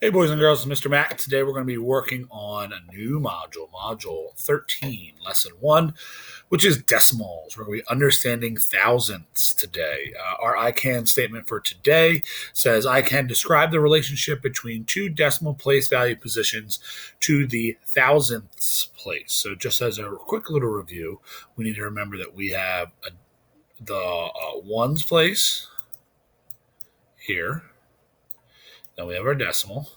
Hey, boys and girls, it's Mr. Matt. Today we're going to be working on a new module, Module 13, Lesson 1, which is decimals. We're going to be understanding thousandths today. Our I can statement for today says, I can describe the relationship between two decimal place value positions to the thousandths place. So just as a quick little review, we need to remember that we have the ones place here. Then we have our decimal.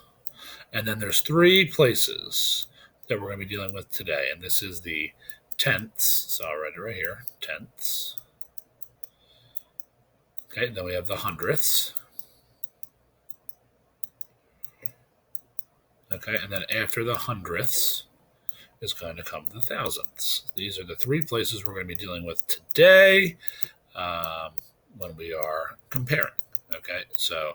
And then there's three places that we're going to be dealing with today. And this is the tenths. So I'll write it right here. Tenths. Okay, then we have the hundredths. Okay, and then after the hundredths is going to come the thousandths. These are the three places we're going to be dealing with today when we are comparing. Okay, so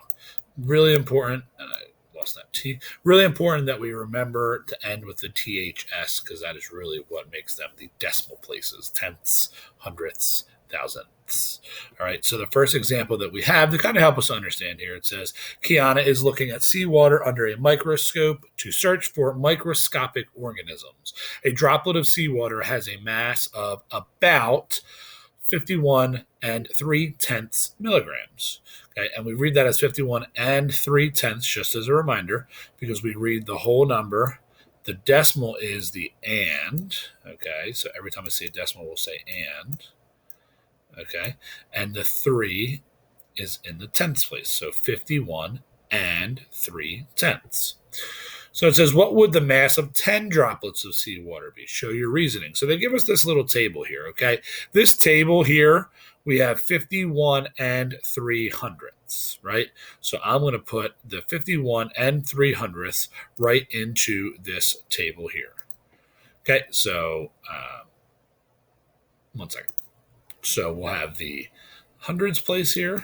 really important, and I lost that T. Really important that we remember to end with the THS because that is really what makes them the decimal places: tenths, hundredths, thousandths. All right, so the first example that we have to kind of help us understand here, it says Kiana is looking at seawater under a microscope to search for microscopic organisms. A droplet of seawater has a mass of about 51 and 3/10 milligrams. Okay, and we read that as 51 and 3/10 just as a reminder because we read the whole number. The decimal is the and. Okay, so every time I see a decimal, we'll say and. Okay, and the 3 is in the tenths place. So 51 and 3/10. So it says, what would the mass of 10 droplets of seawater be? Show your reasoning. So they give us this little table here, okay? This table here, we have 51 and 3/100ths, right? So I'm going to put the 51 and 3/100ths right into this table here. Okay, so one second. So we'll have the hundreds place here,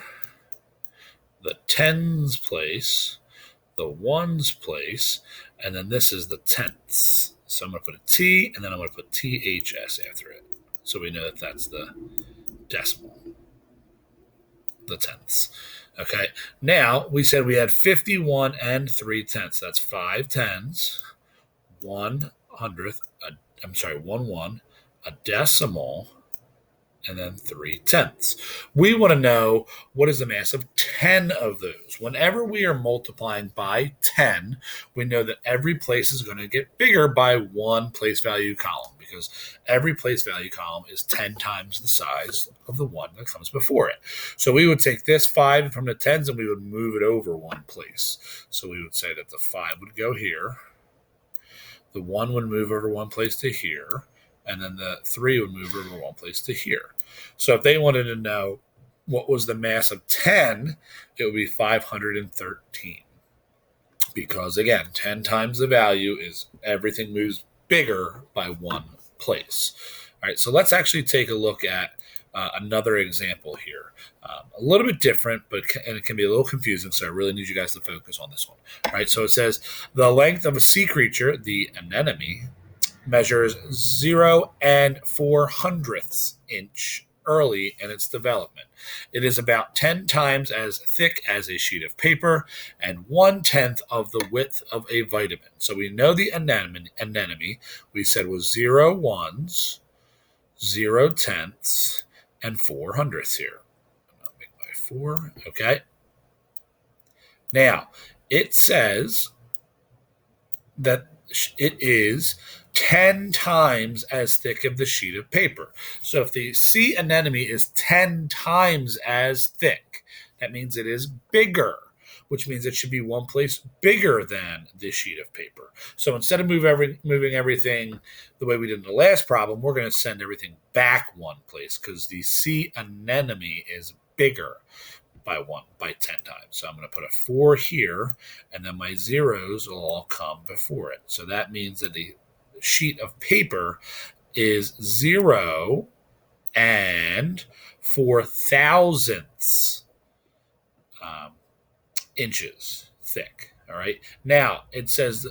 the tens place, the ones place, and then this is the tenths. So I'm going to put a T, and then I'm going to put THS after it. So we know that that's the decimal, the tenths. Okay, now we said we had 51 and 3/10. That's 5 tens, 1/100th, one, a decimal, and then 3/10. We want to know what is the mass of 10 of those. Whenever we are multiplying by 10, we know that every place is going to get bigger by one place value column because every place value column is 10 times the size of the one that comes before it. So we would take this 5 from the tens and we would move it over one place. So we would say that the 5 would go here. The 1 would move over one place to here. And then the 3 would move over one place to here. So if they wanted to know what was the mass of 10, it would be 513. Because again, 10 times the value is everything moves bigger by one place. All right, so let's actually take a look at another example here. A little bit different, and it can be a little confusing, so I really need you guys to focus on this one. All right, so it says the length of a sea creature, the anemone, measures 0 and 4/100ths inch early in its development. It is about 10 times as thick as a sheet of paper and 1/10 of the width of a vitamin. So we know the anemone we said was 0 ones, 0 tenths, and 4/100ths here. I'll make my 4. Okay. Now, it says that it is 10 times as thick of the sheet of paper. So if the sea anemone is 10 times as thick, that means it is bigger, which means it should be one place bigger than this sheet of paper. So instead of moving everything the way we did in the last problem, we're going to send everything back one place because the sea anemone is bigger by 10 times. So I'm going to put a 4 here, and then my zeros will all come before it. So that means that the sheet of paper is 0 and 4/1000ths inches thick. All right. Now it says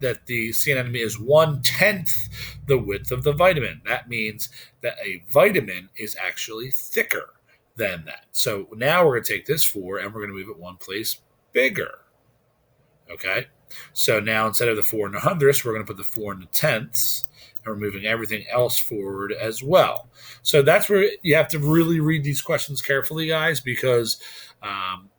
that the sea anemone is 1/10 the width of the vitamin. That means that a vitamin is actually thicker than that. So now we're going to take this 4 and we're going to move it one place bigger. Okay, so now instead of the 4 in the hundredths, we're going to put the 4 in the tenths, and we're moving everything else forward as well. So that's where you have to really read these questions carefully, guys, because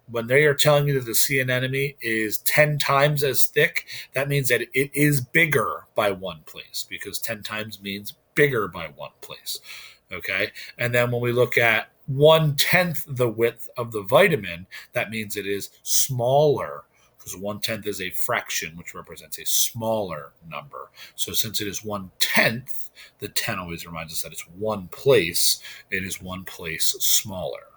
when they are telling you that the sea anemone is 10 times as thick, that means that it is bigger by one place, because 10 times means bigger by one place. Okay, and then when we look at 1/10 the width of the vitamin, that means it is smaller, because 1/10 is a fraction, which represents a smaller number. So since it is 1/10, the 10 always reminds us that it's one place. It is one place smaller.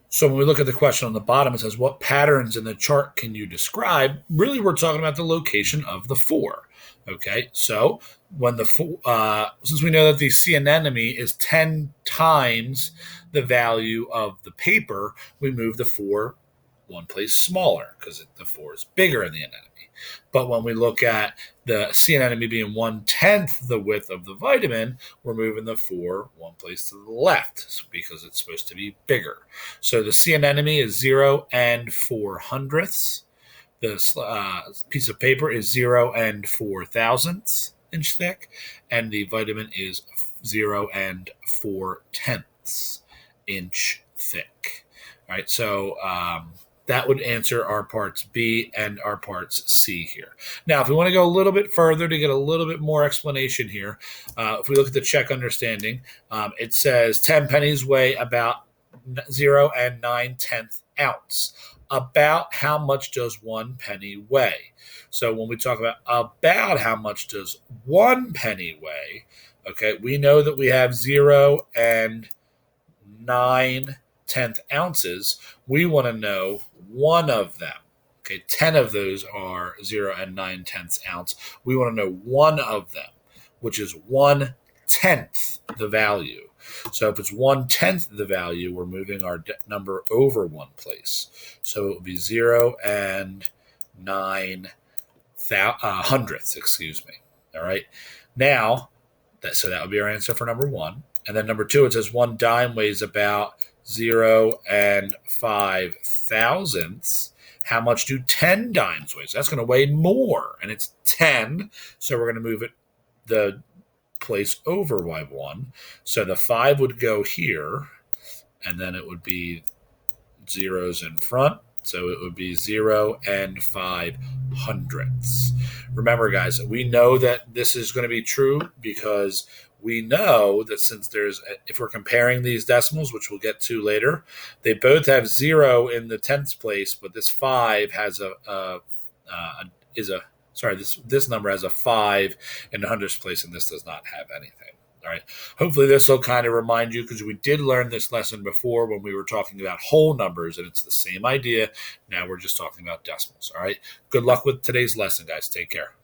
So when we look at the question on the bottom, it says, what patterns in the chart can you describe? Really, we're talking about the location of the 4. Okay, so when since we know that the sea anemone is 10 times the value of the paper, we move the 4 one place smaller, because the 4 is bigger in the anemone. But when we look at the sea anemone being 1/10 the width of the vitamin, we're moving the 4 one place to the left, because it's supposed to be bigger. So the sea anemone is 0 and 4 hundredths. This piece of paper is 0 and 4 thousandths inch thick, and the vitamin is 0 and 4 tenths inch thick. All right, so that would answer our parts B and our parts C here. Now, if we want to go a little bit further to get a little bit more explanation here, if we look at the check understanding, it says 10 pennies weigh about 0 and 9/10 ounce. About how much does 1 penny weigh? So when we talk about how much does 1 penny weigh, okay, we know that we have 0 and 9/10 ounces. We want to know one of them. Okay, 10 of those are 0 and 9/10 ounce. We want to know one of them, which is 1/10 the value. So if it's 1/10 the value, we're moving our number over one place. So it would be 0 and 9 hundredths, excuse me. All right. Now, so that would be our answer for number 1. And then number 2, it says 1 dime weighs about 0 and 5 thousandths. How much do 10 dimes weigh? So that's going to weigh more, and it's 10. So we're going to move it the place over by 1. So the 5 would go here, and then it would be zeros in front. So it would be 0 and 5 hundredths. Remember, guys, we know that this is going to be true because we know that if we're comparing these decimals, which we'll get to later, they both have 0 in the tenths place, but this 5 has this number has a 5 in the hundredths place, and this does not have anything. All right. Hopefully this will kind of remind you, because we did learn this lesson before when we were talking about whole numbers, and it's the same idea. Now we're just talking about decimals. All right. Good luck with today's lesson, guys. Take care.